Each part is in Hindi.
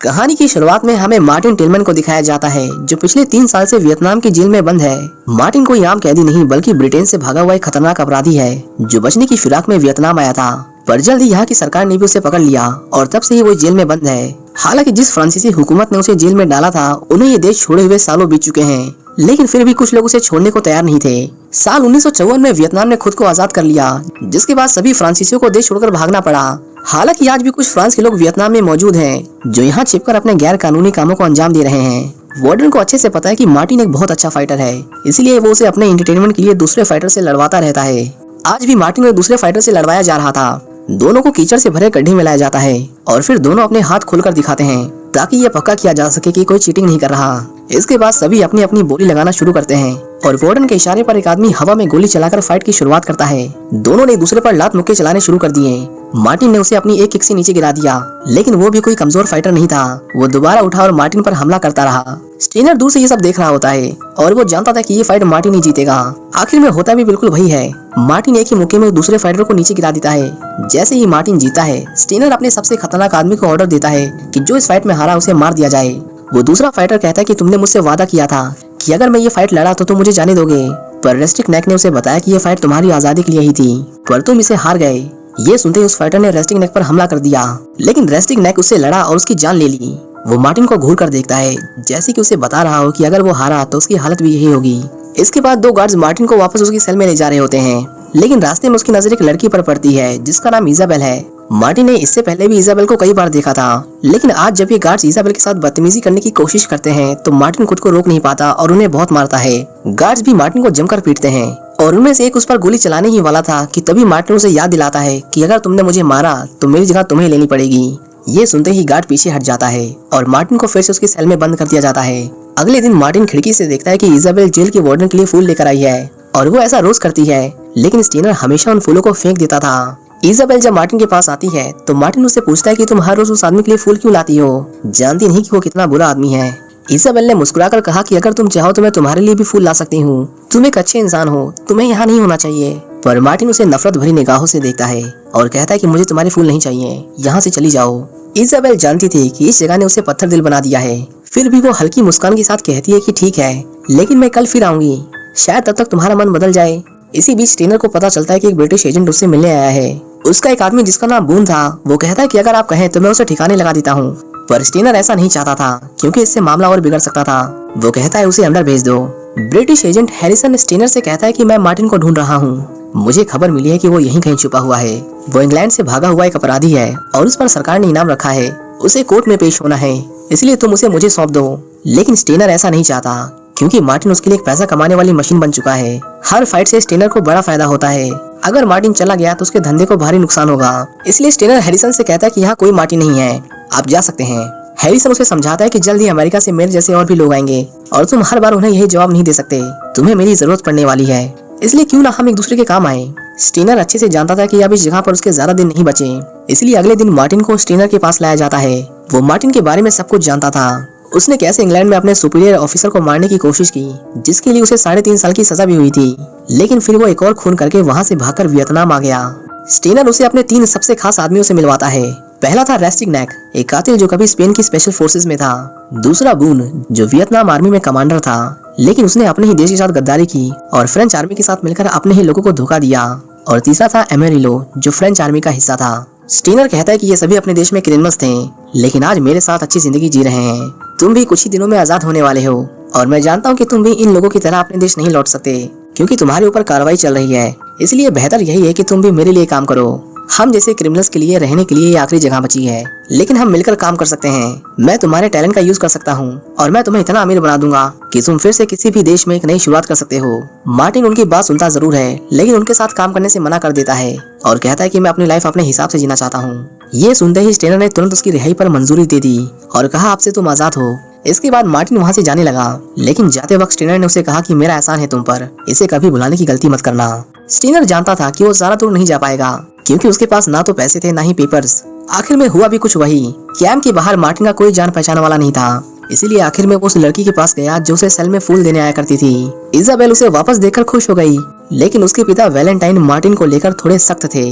कहानी की शुरुआत में हमें मार्टिन टिलमन को दिखाया जाता है, जो पिछले 3 साल से वियतनाम की जेल में बंद है। मार्टिन कोई आम कैदी नहीं बल्कि ब्रिटेन से भागा हुआ एक खतरनाक अपराधी है, जो बचने की फिराक में वियतनाम आया था। पर जल्द ही यहाँ की सरकार ने भी उसे पकड़ लिया और तब से ही वो जेल में बंद है। हालांकि जिस फ्रांसीसी हुकूमत ने उसे जेल में डाला था, उन्हें ये देश छोड़े हुए सालों बीत चुके हैं, लेकिन फिर भी कुछ लोग उसे छोड़ने को तैयार नहीं थे। साल 1954 में वियतनाम ने खुद को आजाद कर लिया, जिसके बाद सभी फ्रांसीसियों को देश छोड़कर भागना पड़ा। हालांकि आज भी कुछ फ्रांस के लोग वियतनाम में मौजूद हैं, जो यहाँ छिपकर अपने गैर कानूनी कामों को अंजाम दे रहे हैं। वार्डन को अच्छे से पता है कि मार्टिन एक बहुत अच्छा फाइटर है, इसलिए वो उसे अपने एंटरटेनमेंट के लिए दूसरे फाइटर से लड़वाता रहता है। आज भी मार्टिन को दूसरे फाइटर से लड़वाया जा रहा था। दोनों को कीचड़ से भरे गड्ढे में लाया जाता है और फिर दोनों अपने हाथ खोलकर दिखाते हैं, ताकि ये पक्का किया जा सके कि कोई चीटिंग नहीं कर रहा। इसके बाद सभी अपनी अपनी बोली लगाना शुरू करते हैं और वार्डन के इशारे पर एक आदमी हवा में गोली चलाकर फाइट की शुरुआत करता है। दोनों ने एक दूसरे पर लात मुक्के चलाने शुरू कर दिए। मार्टिन ने उसे अपनी एक किक से नीचे गिरा दिया, लेकिन वो भी कोई कमजोर फाइटर नहीं था। वो दोबारा उठा और मार्टिन पर हमला करता रहा। स्टीनर दूर से ये सब देख रहा होता है और वो जानता था कि ये फाइट मार्टिन ही जीतेगा। आखिर में होता भी बिल्कुल वही है। मार्टिन एक ही मौके में दूसरे फाइटर को नीचे गिरा देता है। जैसे ही मार्टिन जीता है, स्टीनर अपने सबसे खतरनाक आदमी को ऑर्डर देता है कि जो इस फाइट में हारा उसे मार दिया जाए। वो दूसरा फाइटर कहता है कि तुमने मुझसे वादा किया था कि अगर मैं ये फाइट लड़ा तो तुम मुझे जाने दोगे, पर रेस्टिक नेक ने उसे बताया कि ये फाइट तुम्हारी आजादी के लिए ही थी, पर तुम इसे हार गए। ये सुनते ही उस फाइटर ने रेस्टिक नेक पर हमला कर दिया, लेकिन रेस्टिक नेक उससे लड़ा और उसकी जान ले ली। वो मार्टिन को घूर कर देखता है, जैसे कि उसे बता रहा हो कि अगर वो हारा तो उसकी हालत भी यही होगी। इसके बाद 2 गार्ड्स मार्टिन को वापस उसकी सेल में ले जा रहे होते हैं, लेकिन रास्ते में उसकी नजर एक लड़की पर पड़ती है जिसका नाम इजाबेल है। मार्टिन ने इससे पहले भी इजाबेल को कई बार देखा था, लेकिन आज जब ये गार्ड्स इजाबेल के साथ बदतमीजी करने की कोशिश करते हैं तो मार्टिन खुद को रोक नहीं पाता और उन्हें बहुत मारता है। गार्ड्स भी मार्टिन को जमकर पीटते हैं और उनमें से एक उस पर गोली चलाने ही वाला था कि तभी मार्टिन उसे याद दिलाता है कि अगर तुमने मुझे मारा तो मेरी जगह तुम्हें लेनी पड़ेगी। ये सुनते ही गार्ड पीछे हट जाता है और मार्टिन को फिर से उसकी सेल में बंद कर दिया जाता है। अगले दिन मार्टिन खिड़की से देखता है कि इजाबेल जेल के वार्डन के लिए फूल लेकर आई है और वो ऐसा रोज करती है, लेकिन स्टीनर हमेशा उन फूलों को फेंक देता था। इजाबेल जब मार्टिन के पास आती है तो मार्टिन उससे पूछता है कि तुम हर रोज उस आदमी के लिए फूल क्यों लाती हो, जानती नहीं कि वो कितना बुरा आदमी है। इजाबेल ने मुस्कुराकर कहा कि अगर तुम चाहो तो मैं तुम्हारे लिए भी फूल ला सकती हूँ, तुम एक अच्छे इंसान हो, तुम्हें यहाँ नहीं होना चाहिए। पर मार्टिन उसे नफरत भरी निगाहों से देखता है और कहता है कि मुझे तुम्हारे फूल नहीं चाहिए, यहाँ से चली जाओ। इजाबेल जानती थी कि इस जगह ने उसे पत्थर दिल बना दिया है, फिर भी वो हल्की मुस्कान के साथ कहती है कि ठीक है, लेकिन मैं कल फिर आऊंगी, शायद तब तक तुम्हारा मन बदल जाए। इसी बीच स्टीनर को पता चलता है कि एक ब्रिटिश एजेंट उससे मिलने आया है। उसका एक आदमी जिसका नाम बून था, वो कहता है कि अगर आप कहें तो मैं उसे ठिकाने लगा देता हूँ। पर स्टीनर ऐसा नहीं चाहता था, क्योंकि इससे मामला और बिगड़ सकता था। वो कहता है उसे अंदर भेज दो। ब्रिटिश एजेंट हैरिसन स्टीनर से कहता है कि मैं मार्टिन को ढूंढ रहा हूँ, मुझे खबर मिली है कि वो यहीं कहीं छुपा हुआ है। वो इंग्लैंड से भागा हुआ एक अपराधी है और उस पर सरकार ने इनाम रखा है, उसे कोर्ट में पेश होना है, इसलिए तुम उसे मुझे सौंप दो। लेकिन स्टीनर ऐसा नहीं चाहता, क्योंकि मार्टिन उसके लिए एक पैसा कमाने वाली मशीन बन चुका है। हर फाइट से स्टीनर को बड़ा फायदा होता है। अगर मार्टिन चला गया तो उसके धंधे को भारी नुकसान होगा, इसलिए स्टीनर हैरिसन से कहता है कि यहाँ कोई मार्टिन नहीं है, आप जा सकते हैं। हैरिसन उसे समझाता है कि जल्द ही अमेरिका से मेरे जैसे और भी लोग आएंगे और तुम हर बार उन्हें यही जवाब नहीं दे सकते, तुम्हें मेरी जरूरत पड़ने वाली है, इसलिए क्यों ना हम एक दूसरे के काम आए। स्टीनर अच्छे से जानता था कि अब इस जगह पर उसके ज्यादा दिन नहीं बचे, इसलिए अगले दिन मार्टिन को स्टीनर के पास लाया जाता है। वो मार्टिन के बारे में सब कुछ जानता था, उसने कैसे इंग्लैंड में अपने सुपीरियर ऑफिसर को मारने की कोशिश की, जिसके लिए उसे 3.5 साल की सजा भी हुई थी, लेकिन फिर वो एक और खून करके वहाँ से भागकर वियतनाम आ गया। स्टीनर उसे अपने 3 सबसे खास आदमियों से मिलवाता है। पहला था रेस्टिक नेक, एक कातिल जो कभी स्पेन की स्पेशल फोर्सेस में था। दूसरा बून, जो वियतनाम आर्मी में कमांडर था, लेकिन उसने अपने ही देश के साथ गद्दारी की और फ्रेंच आर्मी के साथ मिलकर अपने ही लोगों को धोखा दिया। और तीसरा था एमेरिलो, जो फ्रेंच आर्मी का हिस्सा था। स्टीनर कहता है कि ये सभी अपने देश में क्रिमिनल्स थे, लेकिन आज मेरे साथ अच्छी जिंदगी जी रहे हैं। तुम भी कुछ ही दिनों में आजाद होने वाले हो और मैं जानता हूँ कि तुम भी इन लोगों की तरह अपने देश नहीं लौट सकते, क्योंकि तुम्हारे ऊपर कार्रवाई चल रही है, इसलिए बेहतर यही है कि तुम भी मेरे लिए काम करो। हम जैसे क्रिमिनल्स के लिए रहने के लिए ये आखिरी जगह बची है, लेकिन हम मिलकर काम कर सकते हैं। मैं तुम्हारे टैलेंट का यूज कर सकता हूँ और मैं तुम्हें इतना अमीर बना दूंगा कि तुम फिर से किसी भी देश में एक नई शुरुआत कर सकते हो। मार्टिन उनकी बात सुनता जरूर है, लेकिन उनके साथ काम करने से मना कर देता है और कहता है कि मैं अपनी लाइफ अपने हिसाब से जीना चाहता हूँ। ये सुनते ही स्टीनर ने तुरंत उसकी रिहाई पर मंजूरी दे दी और कहा आपसे तुम आजाद हो। इसके बाद मार्टिन वहाँ से जाने लगा, लेकिन जाते वक्त स्टीनर ने उसे कहा कि मेरा एहसान है तुम पर, इसे कभी भुलाने की गलती मत करना। स्टीनर जानता था कि वो ज्यादा दूर नहीं जा पाएगा, क्योंकि उसके पास ना तो पैसे थे ना ही पेपर्स। आखिर में हुआ भी कुछ वही, कैंप के बाहर मार्टिन का कोई जान पहचान वाला नहीं था, इसीलिए आखिर में वो उस लड़की के पास गया जो उसे सेल में फूल देने आया करती थी। इजाबेल उसे वापस देखकर खुश हो गई, लेकिन उसके पिता वैलेंटाइन मार्टिन को लेकर थोड़े सख्त थे।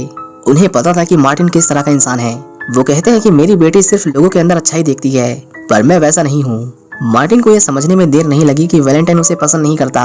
उन्हें पता था कि मार्टिन किस तरह का इंसान है। वो कहते हैं कि मेरी बेटी सिर्फ लोगों के अंदर अच्छाई देखती है, पर मैं वैसा नहीं हूँ। मार्टिन को यह समझने में देर नहीं लगी कि वैलेंटाइन उसे पसंद नहीं करता।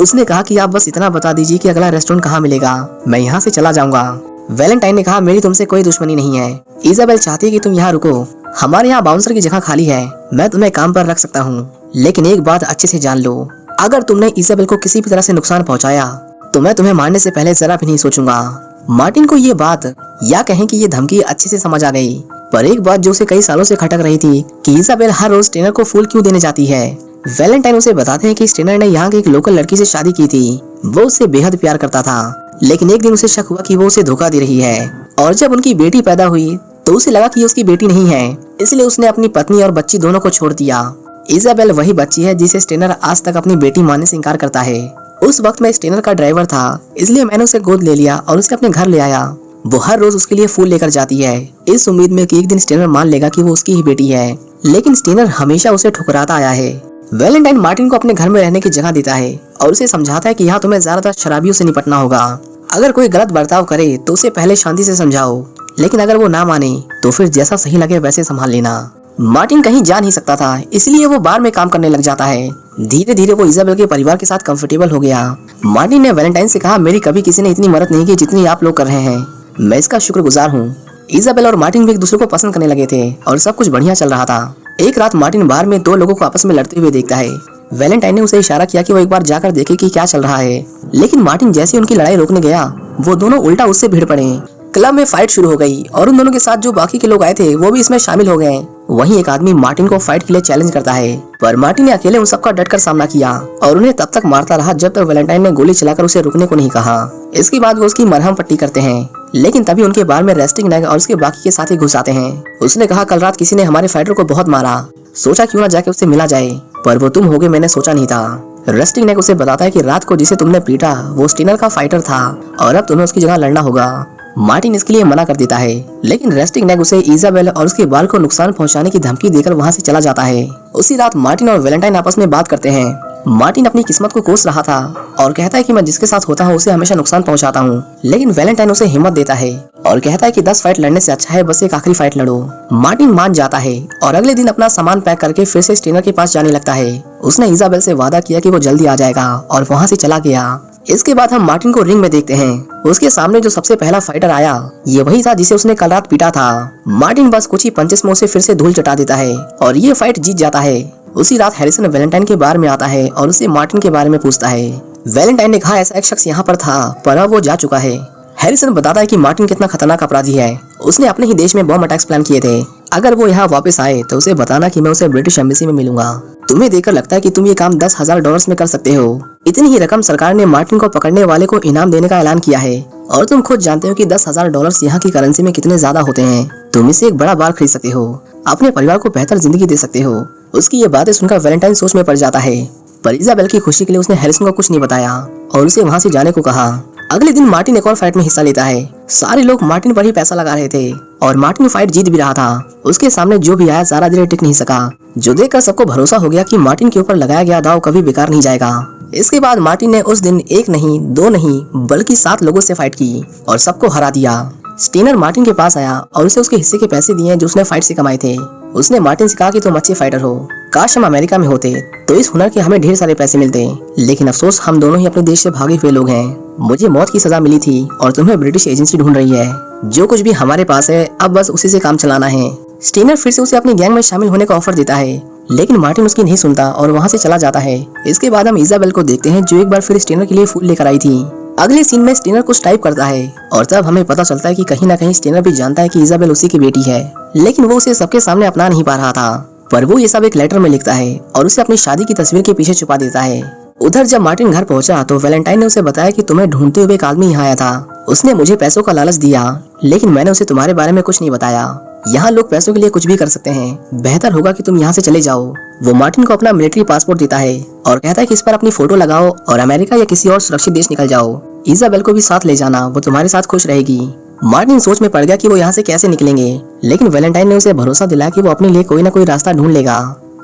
उसने कहा कि आप बस इतना बता दीजिए कि अगला रेस्टोरेंट कहाँ मिलेगा, मैं यहाँ से चला जाऊंगा। वैलेंटाइन ने कहा, मेरी तुमसे कोई दुश्मनी नहीं है। इजाबेल चाहती है कि तुम यहाँ रुको, हमारे यहाँ बाउंसर की जगह खाली है, मैं तुम्हें काम पर रख सकता हूँ। लेकिन एक बात अच्छे से जान लो, अगर तुमने इजाबेल को किसी भी तरह से नुकसान पहुँचाया तो मैं तुम्हें मारने से पहले जरा भी नहीं सोचूंगा। मार्टिन को ये बात या कहें कि ये धमकी अच्छे से समझ आ गई, पर एक बात जो उसे कई सालों से खटक रही थी कि इजाबेल हर रोज स्टेनर को फूल क्यों देने जाती है। वैलेंटाइन उसे बताते हैं कि स्टेनर ने यहाँ की एक लोकल लड़की से शादी की थी, वो उससे बेहद प्यार करता था, लेकिन एक दिन उसे शक हुआ कि वो उसे धोखा दे रही है। और जब उनकी बेटी पैदा हुई तो उसे लगा कि ये उसकी बेटी नहीं है, इसलिए उसने अपनी पत्नी और बच्ची दोनों को छोड़ दिया। इजाबेल वही बच्ची है जिसे स्टेनर आज तक अपनी बेटी मानने से इनकार करता है। उस वक्त मैं स्टेनर का ड्राइवर था, इसलिए मैंने उसे गोद ले लिया और उसे अपने घर ले आया। वो हर रोज उसके लिए फूल लेकर जाती है, इस उम्मीद में कि एक दिन स्टेनर मान लेगा कि वो उसकी ही बेटी है, लेकिन स्टेनर हमेशा उसे ठुकराता आया है। वैलेंटाइन मार्टिन को अपने घर में रहने की जगह देता है और उसे समझाता है कि यहाँ तुम्हें ज्यादातर शराबियों से निपटना होगा। अगर कोई गलत बर्ताव करे तो उसे पहले शांति से समझाओ, लेकिन अगर वो ना माने तो फिर जैसा सही लगे वैसे संभाल लेना। मार्टिन कहीं जा नहीं सकता था, इसलिए वो बार में काम करने लग जाता है। धीरे धीरे वो इजाबेल के परिवार के साथ कंफर्टेबल हो गया। मार्टिन ने वैलेंटाइन से कहा, मेरी कभी किसी ने इतनी मदद नहीं की जितनी आप लोग कर रहे हैं, मैं इसका शुक्रगुजार हूँ। इजाबेल और मार्टिन भी एक दूसरे को पसंद करने लगे थे और सब कुछ बढ़िया चल रहा था। एक रात मार्टिन बार में दो लोगों को आपस में लड़ते हुए देखता है। वैलेंटाइन ने उसे इशारा किया कि वो एक बार जाकर देखे कि क्या चल रहा है, लेकिन मार्टिन जैसे उनकी लड़ाई रोकने गया, वो दोनों उल्टा उससे भिड़ पड़े। क्लब में फाइट शुरू हो गई और उन दोनों के साथ जो बाकी के लोग आए थे वो भी इसमें शामिल हो गए। वहीं एक आदमी मार्टिन को फाइट के लिए चैलेंज करता है, पर मार्टिन ने अकेले उन सबका डटकर सामना किया और उन्हें तब तक मारता रहा जब तक वैलेंटाइन ने गोली चलाकर उसे रुकने को नहीं कहा। इसके बाद वो उसकी मरहम पट्टी करते हैं, लेकिन तभी उनके बार में रेस्टिंग नेक और उसके बाकी के साथी घुस आते हैं। उसने कहा, कल रात किसी ने हमारे फाइटर को बहुत मारा, सोचा क्यों ना जाके उससे मिला जाए, पर वो तुम होगे मैंने सोचा नहीं था। रेस्टिंग नेक उसे बताता है कि रात को जिसे तुमने पीटा वो स्टीनर का फाइटर था और अब तुम्हें उसकी जगह लड़ना होगा। मार्टिन इसके लिए मना कर देता है, लेकिन रेस्टिंग नेक उसे इजाबेल और उसके बाल को नुकसान पहुंचाने की धमकी देकर वहां से चला जाता है। उसी रात मार्टिन और वैलेंटाइन आपस में बात करते हैं। मार्टिन अपनी किस्मत को कोस रहा था और कहता है कि मैं जिसके साथ होता हूँ उसे हमेशा नुकसान पहुंचाता हूँ, लेकिन वैलेंटाइन उसे हिम्मत देता है और कहता है कि 10 फाइट लड़ने से अच्छा है बस एक आखिरी फाइट लड़ो। मार्टिन मान जाता है और अगले दिन अपना सामान पैक करके फिर से स्टीनर के पास जाने लगता है। उसने इजाबेल से वादा किया कि वो जल्दी आ जाएगा और वहाँ से चला गया। इसके बाद हम मार्टिन को रिंग में देखते हैं। उसके सामने जो सबसे पहला फाइटर आया ये वही था जिसे उसने कल रात पीटा था। मार्टिन बस कुछ ही पंचेस में उसे फिर से धूल चटा देता है और ये फाइट जीत जाता है। उसी रात हैरिसन वैलेंटाइन के बार में आता है और उसे मार्टिन के बारे में पूछता है। वैलेंटाइन ने कहा, ऐसा एक शख्स यहाँ पर था पर अब वो जा चुका है। हैरिसन बताता है कि मार्टिन कितना खतरनाक अपराधी है, उसने अपने ही देश में बॉम्ब अटैक्स प्लान किए थे। अगर वो यहाँ वापस आए तो उसे बताना कि मैं उसे ब्रिटिश एम्बेसी में मिलूंगा। तुम्हें देखकर लगता है कि तुम ये काम $10,000 में कर सकते हो। इतनी ही रकम सरकार ने मार्टिन को पकड़ने वाले को इनाम देने का ऐलान किया है और तुम खुद जानते हो कि $10,000 यहाँ की करेंसी में कितने ज्यादा होते हैं। तुम इसे एक बड़ा बार खरीद सकते हो, अपने परिवार को बेहतर जिंदगी दे सकते हो। उसकी ये बातें सुनकर वैलेंटाइन सोच में पड़ जाता है, पर इजाबेल की खुशी के लिए उसने हैरिसन को कुछ नहीं बताया और उसे वहाँ से जाने को कहा। अगले दिन मार्टिन एक और फाइट में हिस्सा लेता है। सारे लोग मार्टिन पर ही पैसा लगा रहे थे और मार्टिन फाइट जीत भी रहा था। उसके सामने जो भी आया ज्यादा देर टिक नहीं सका, जो देखकर सबको भरोसा हो गया कि मार्टिन के ऊपर लगाया गया दाव कभी बेकार नहीं जाएगा। इसके बाद मार्टिन ने उस दिन 1 नहीं 2 नहीं बल्कि 7 लोगों से फाइट की और सबको हरा दिया। स्टीनर मार्टिन के पास आया और उसे उसके हिस्से के पैसे दिए जो उसने फाइट से कमाए थे। उसने मार्टिन से कहा कि तुम अच्छे फाइटर हो, काश हम अमेरिका में होते तो इस हुनर के हमें ढेर सारे पैसे मिलते, लेकिन अफसोस हम दोनों ही अपने देश से भागे हुए लोग हैं। मुझे मौत की सजा मिली थी और तुम्हें ब्रिटिश एजेंसी ढूंढ रही है। जो कुछ भी हमारे पास है अब बस उसी से काम चलाना है। स्टीनर फिर से उसे अपनी गैंग में शामिल होने का ऑफर देता है, लेकिन मार्टिन उसकी नहीं सुनता और वहाँ से चला जाता है। इसके बाद हम इजाबेल को देखते हैं जो एक बार फिर स्टीनर के लिए फूल लेकर आई थी। अगले सीन में स्टीनर कुछ टाइप करता है और तब हमें पता चलता है कि कहीं ना कहीं स्टीनर भी जानता है कि इजाबेल उसी की बेटी है, लेकिन वो उसे सबके सामने अपना नहीं पा रहा था। पर वो ये सब एक लेटर में लिखता है और उसे अपनी शादी की तस्वीर के पीछे छुपा देता है। उधर जब मार्टिन घर पहुंचा तो वैलेंटाइन ने उसे बताया कि तुम्हें ढूंढते हुए एक आदमी यहाँ आया था। उसने मुझे पैसों का लालच दिया, लेकिन मैंने उसे तुम्हारे बारे में कुछ नहीं बताया। यहाँ लोग पैसों के लिए कुछ भी कर सकते हैं, बेहतर होगा कि तुम यहाँ से चले जाओ। वो मार्टिन को अपना मिलिट्री पासपोर्ट देता है और कहता है कि इस पर अपनी फोटो लगाओ और अमेरिका या किसी और सुरक्षित देश निकल जाओ। इजाबेल को भी साथ ले जाना, वो तुम्हारे साथ खुश रहेगी। मार्टिन सोच में पड़ गया कि वो यहाँ से कैसे निकलेंगे, लेकिन वैलेंटाइन ने उसे भरोसा दिलाया कि वो अपने लिए कोई ना कोई रास्ता ढूंढ लेगा।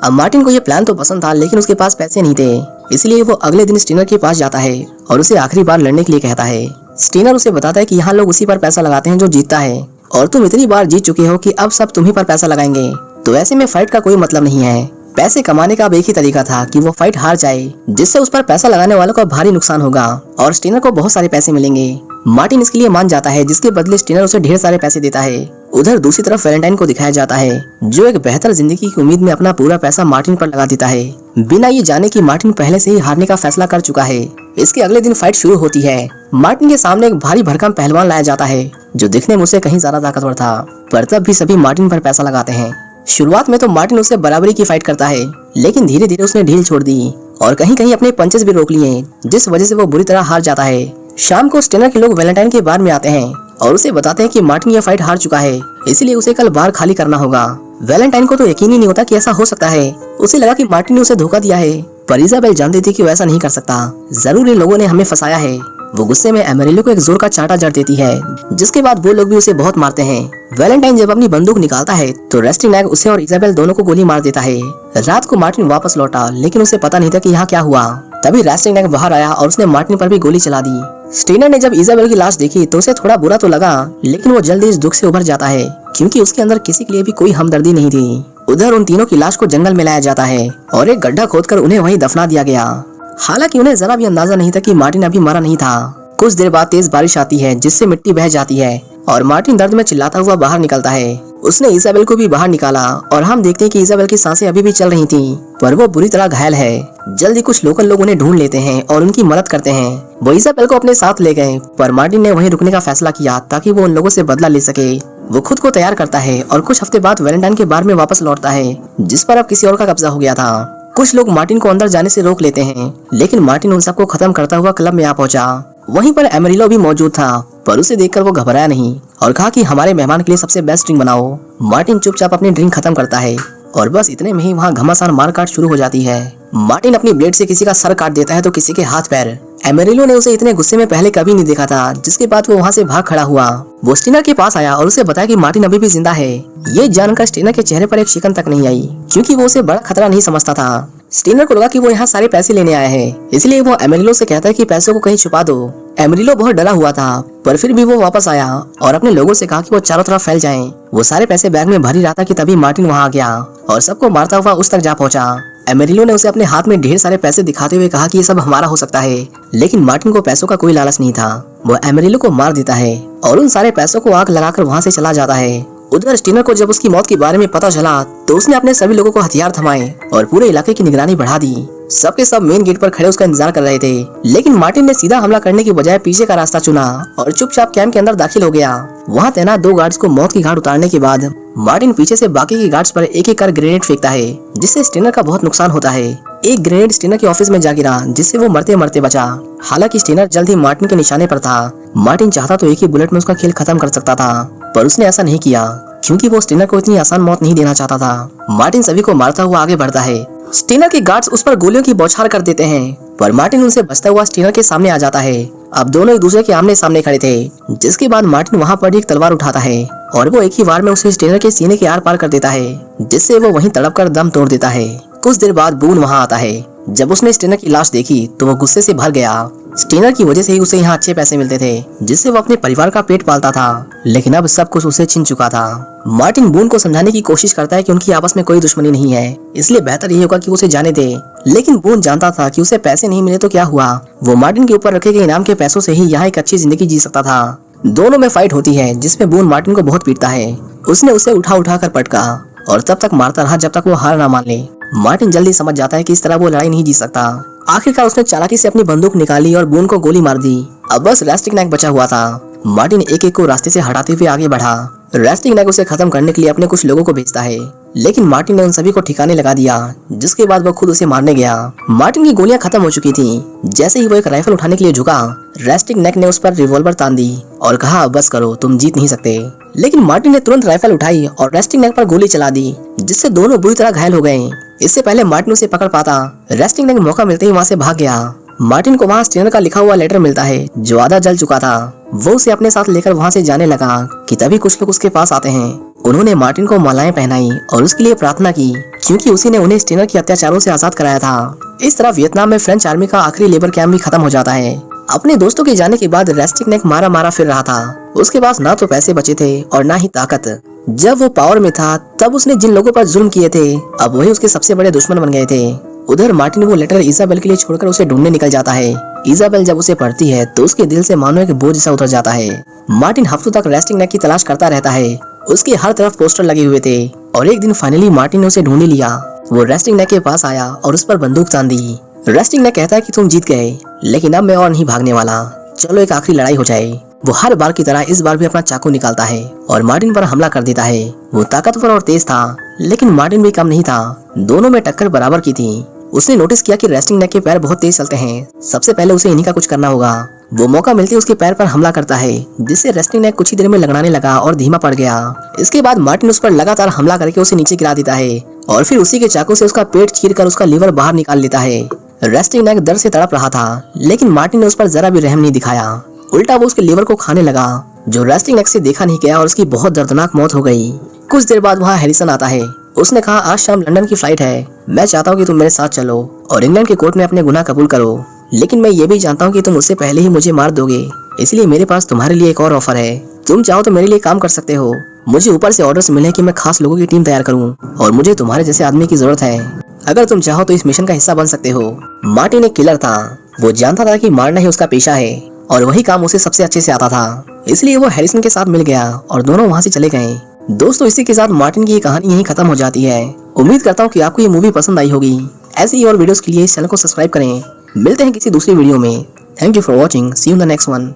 अब मार्टिन को ये प्लान तो पसंद था, लेकिन उसके पास पैसे नहीं थे, इसलिए वो अगले दिन स्टीनर के पास जाता है और उसे आखिरी बार लड़ने के लिए कहता है। स्टीनर उसे बताता है कि यहाँ लोग उसी पर पैसा लगाते हैं जो जीतता है और तुम इतनी बार जीत चुके हो कि अब सब तुम्ही पर पैसा लगाएंगे, तो ऐसे में फाइट का कोई मतलब नहीं है। पैसे कमाने का अब एक ही तरीका था कि वो फाइट हार जाए, जिससे उस पर पैसा लगाने वालों को भारी नुकसान होगा और स्टीनर को बहुत सारे पैसे मिलेंगे। मार्टिन इसके लिए मान जाता है, जिसके बदले स्टीनर उसे ढेर सारे पैसे देता है। उधर दूसरी तरफ वैलेंटाइन को दिखाया जाता है, जो एक बेहतर जिंदगी की उम्मीद में अपना पूरा पैसा मार्टिन पर लगा देता है, बिना ये जाने कि मार्टिन पहले से ही हारने का फैसला कर चुका है। इसके अगले दिन फाइट शुरू होती है। मार्टिन के सामने एक भारी भरकम पहलवान लाया जाता है, जो दिखने में उसे कहीं ज्यादा ताकतवर था, पर तब भी सभी मार्टिन पर पैसा लगाते हैं। शुरुआत में तो मार्टिन उससे बराबरी की फाइट करता है, लेकिन धीरे धीरे उसने ढील छोड़ दी और कहीं कहीं अपने पंचेस भी रोक लिए, जिस वजह से वो बुरी तरह हार जाता है। शाम को स्टीनर के लोग वैलेंटाइन के बार में आते हैं और उसे बताते हैं कि मार्टिन ये फाइट हार चुका है, इसलिए उसे कल बार खाली करना होगा। वैलेंटाइन को तो यकीन ही नहीं होता कि ऐसा हो सकता है। उसे लगा कि मार्टिन ने उसे धोखा दिया है, पर इजाबेल जानती थी कि वो ऐसा नहीं कर सकता। जरूर इन लोगों ने हमें फंसाया है। वो गुस्से में एमेरिलो को एक जोर का चांटा जड़ देती है, जिसके बाद वो लोग भी उसे बहुत मारते हैं। वैलेंटाइन जब अपनी बंदूक निकालता है तो रेस्टिंग उसे और इजाबेल दोनों को गोली मार देता है। रात को मार्टिन वापस लौटा, लेकिन उसे पता नहीं था कि यहाँ क्या हुआ। तभी रेस्टिंग बाहर आया और उसने मार्टिन पर भी गोली चला दी। स्टीनर ने जब इजाबेल की लाश देखी तो उसे थोड़ा बुरा तो लगा, लेकिन वो जल्दी इस दुख से उभर जाता है, क्योंकि उसके अंदर किसी के लिए भी कोई हमदर्दी नहीं थी। उधर उन तीनों की लाश को जंगल में लाया जाता है और एक गड्ढा खोदकर उन्हें वहीं दफना दिया गया। हालांकि उन्हें जरा भी अंदाजा नहीं था कि मार्टिन अभी मरा नहीं था। कुछ देर बाद तेज बारिश आती है, जिससे मिट्टी बह जाती है और मार्टिन दर्द में चिल्लाता हुआ बाहर निकलता है। उसने इजाबेल को भी बाहर निकाला और हम देखते हैं कि इजाबेल की सांसें अभी भी चल रही थीं, पर वो बुरी तरह घायल है। जल्दी कुछ लोकल लोग उन्हें ढूंढ लेते हैं और उनकी मदद करते हैं। वो इजाबेल को अपने साथ ले गए, पर मार्टिन ने वहीं रुकने का फैसला किया ताकि वो उन लोगों से बदला ले सके। वो खुद को तैयार करता है और कुछ हफ्ते बाद वैलेंटाइन के बार में वापस लौटता है, जिस पर अब किसी और का कब्जा हो गया था। कुछ लोग मार्टिन को अंदर जाने से रोक लेते हैं, लेकिन मार्टिन उन सबको खत्म करता हुआ क्लब में आ पहुंचा। वहीं पर एमेरिलो भी मौजूद था, पर उसे देखकर वो घबराया नहीं और कहा कि हमारे मेहमान के लिए सबसे बेस्ट ड्रिंक बनाओ। मार्टिन चुपचाप अपनी ड्रिंक खत्म करता है और बस इतने में ही वहाँ घमासान मारकाट शुरू हो जाती है। मार्टिन अपनी ब्लेड से किसी का सर काट देता है तो किसी के हाथ पैर। एमेरिलो ने उसे इतने गुस्से में पहले कभी नहीं देखा था, जिसके बाद वो वहाँ से भाग खड़ा हुआ। वो स्टीनर के पास आया और उसे बताया कि मार्टिन अभी भी जिंदा है। ये जानकर स्टीनर के चेहरे पर एक शिकन तक नहीं आई, क्योंकि वो उसे बड़ा खतरा नहीं समझता था। स्टीनर को लगा कि वो यहाँ सारे पैसे लेने आया है, इसलिए वो एमेरिलो से कहता है कि पैसों को कहीं छुपा दो। एमेरिलो बहुत डरा हुआ था, पर फिर भी वो वापस आया और अपने लोगों से कहा कि वो चारों तरफ फैल जाएं। वो सारे पैसे बैग में भर ही रहा था कि तभी मार्टिन वहाँ आ गया और सबको मारता हुआ उस तक जा पहुंचा। एमेरिलो ने उसे अपने हाथ में ढेर सारे पैसे दिखाते हुए कहा कि ये सब हमारा हो सकता है, लेकिन मार्टिन को पैसों का कोई लालच नहीं था। वो एमेरिलो को मार देता है और उन सारे पैसों को आग लगाकर वहाँ से चला जाता है। उधर स्टीनर को जब उसकी मौत के बारे में पता चला तो उसने अपने सभी लोगों को हथियार थमाए और पूरे इलाके की निगरानी बढ़ा दी। सबके सब मेन गेट पर खड़े उसका इंतजार कर रहे थे, लेकिन मार्टिन ने सीधा हमला करने की बजाय पीछे का रास्ता चुना और चुपचाप कैंप के अंदर दाखिल हो गया। वहाँ तैनात 2 गार्ड्स को मौत की घाट उतारने के बाद मार्टिन पीछे से बाकी के गार्ड्स पर एक एक कर ग्रेनेड फेंकता है, जिससे स्टीनर का बहुत नुकसान होता है। एक ग्रेनेड स्टीनर के ऑफिस में जा गिरा, जिससे वो मरते मरते बचा। हालांकि स्टीनर जल्द ही मार्टिन के निशाने पर था। मार्टिन चाहता तो एक ही बुलेट में उसका खेल खत्म कर सकता था, पर उसने ऐसा नहीं किया, क्योंकि वो स्टीनर को इतनी आसान मौत नहीं देना चाहता था। मार्टिन सभी को मारता हुआ आगे बढ़ता है। स्टीनर के गार्ड्स उस पर गोलियों की बौछार कर देते हैं, पर मार्टिन उनसे बचता हुआ स्टीनर के सामने आ जाता है। अब दोनों एक दूसरे के आमने सामने खड़े थे, जिसके बाद मार्टिन वहाँ पर एक तलवार उठाता है और वो एक ही वार में उसे स्टीनर के सीने के आर पार कर देता है, जिससे वो वहीं तड़प कर दम तोड़ देता है। कुछ देर बाद बून वहाँ आता है। जब उसने स्टीनर की लाश देखी तो वो गुस्से से भर गया। स्टीनर की वजह से ही उसे यहाँ अच्छे पैसे मिलते थे, जिससे वो अपने परिवार का पेट पालता था, लेकिन अब सब कुछ उसे छिन चुका था। मार्टिन बून को समझाने की कोशिश करता है कि उनकी आपस में कोई दुश्मनी नहीं है, इसलिए बेहतर यही होगा कि उसे जाने दे। लेकिन बून जानता था कि उसे पैसे नहीं मिले तो क्या हुआ, वो मार्टिन के ऊपर रखे गए इनाम के पैसों से ही यहाँ एक अच्छी जिंदगी जी सकता था। दोनों में फाइट होती है, जिसमें बून मार्टिन को बहुत पीटता है। उसने उसे उठा उठा कर पटका और तब तक मारता रहा जब तक वो हार ना मान ले। मार्टिन जल्दी समझ जाता है कि इस तरह वो लड़ाई नहीं जीत सकता। आखिरकार उसने चालाकी से अपनी बंदूक निकाली और बून को गोली मार दी। अब बस रेस्टिंग बचा हुआ था। मार्टिन एक एक को रास्ते से हटाते हुए आगे बढ़ा। रेस्टिंग उसे खत्म करने के लिए अपने कुछ लोगों को भेजता है, लेकिन मार्टिन ने उन सभी को ठिकाने लगा दिया, जिसके बाद वो खुद उसे मारने गया। मार्टिन की गोलियां खत्म हो चुकी थीं। जैसे ही वो एक राइफल उठाने के लिए झुका, रेस्टिंग ने उस पर रिवॉल्वर तान दी और कहा, बस करो, तुम जीत नहीं सकते। लेकिन मार्टिन ने तुरंत राइफल उठाई और रेस्टिंग पर गोली चला दी, जिससे दोनों बुरी तरह घायल हो गए। इससे पहले मार्टिन उसे पकड़ पाता, रेस्टिंग मौका मिलते ही वहाँ से भाग गया। मार्टिन को वहाँ स्टीनर का लिखा हुआ लेटर मिलता है, जो आधा जल चुका था। वो उसे अपने साथ लेकर वहाँ से जाने लगा कि तभी कुछ लोग उसके पास आते हैं। उन्होंने मार्टिन को मालाएं पहनाई और उसके लिए प्रार्थना की, क्योंकि उसी ने उन्हें स्टीनर के अत्याचारों से आजाद कराया था। इस तरह वियतनाम में फ्रेंच आर्मी का आखिरी लेबर कैंप भी खत्म हो जाता है। अपने दोस्तों के जाने के बाद रेस्टिंग मारा फिर रहा था। उसके पास ना तो पैसे बचे थे और ना ही ताकत। जब वो पावर में था तब उसने जिन लोगों पर जुल्म किए थे अब वही उसके सबसे बड़े दुश्मन बन गए थे। उधर मार्टिन वो लेटर इजाबेल के लिए छोड़कर उसे ढूंढने निकल जाता है। इजाबेल जब उसे पढ़ती है तो उसके दिल से मानो एक बोझ सा उतर जाता है। मार्टिन हफ्तों तक रेस्टिंग नेक की तलाश करता रहता है। उसके हर तरफ पोस्टर लगे हुए थे और एक दिन फाइनली मार्टिन ने उसे ढूंढ लिया। वो रेस्टिंग नेक के पास आया और उस पर बंदूक तान दी। रेस्टिंग नेक कहता है कि तुम जीत गए, लेकिन अब मैं और नहीं भागने वाला, चलो एक आखिरी लड़ाई हो जाए। वो हर बार की तरह इस बार भी अपना चाकू निकालता है और मार्टिन पर हमला कर देता है। वो ताकतवर और तेज था, लेकिन मार्टिन भी कम नहीं था। दोनों में टक्कर बराबर की थी। उसने नोटिस किया कि रेस्टिंग नेक के पैर बहुत तेज चलते हैं। सबसे पहले उसे इन्हीं का कुछ करना होगा। वो मौका मिलते उसके पैर पर हमला करता है, जिससे रेस्टिंग नेक कुछ ही देर में लगड़ाने लगा और धीमा पड़ गया। इसके बाद मार्टिन उस पर लगातार हमला करके उसे नीचे गिरा देता है और फिर उसी के चाकू से उसका पेट चीरकर उसका लीवर बाहर निकाल लेता है। रेस्टिंग नेक दर्द से तड़प रहा था, लेकिन मार्टिन ने उस पर जरा भी रहम नहीं दिखाया। उल्टा वो उसके लीवर को खाने लगा, जो रेस्टिंग नेक से देखा नहीं गया और उसकी बहुत दर्दनाक मौत हो गई। कुछ देर बाद वहाँ हैरिसन आता है। उसने कहा, आज शाम लंदन की फ्लाइट है, मैं चाहता हूँ कि तुम मेरे साथ चलो और इंग्लैंड के कोर्ट में अपने गुनाह कबूल करो, लेकिन मैं ये भी जानता हूँ कि तुम उससे पहले ही मुझे मार दोगे, इसलिए मेरे पास तुम्हारे लिए एक और ऑफर है। तुम चाहो तो मेरे लिए काम कर सकते हो। मुझे ऊपर से ऑर्डर्स मिले कि मैं खास लोगों की टीम तैयार करूँ और मुझे तुम्हारे जैसे आदमी की जरूरत है। अगर तुम चाहो तो इस मिशन का हिस्सा बन सकते हो। मार्टिन एक किलर था। वो जानता था कि मारना ही उसका पेशा है और वही काम उसे सबसे अच्छे से आता था, इसलिए वो हैरिसन के साथ मिल गया और दोनों वहाँ से चले गए। दोस्तों, इसी के साथ मार्टिन की ये कहानी यहीं खत्म हो जाती है। उम्मीद करता हूँ कि आपको ये मूवी पसंद आई होगी। ऐसी ही और वीडियोस के लिए इस चैनल को सब्सक्राइब करें। मिलते हैं किसी दूसरी वीडियो में। Thank you for watching. See you in the next one.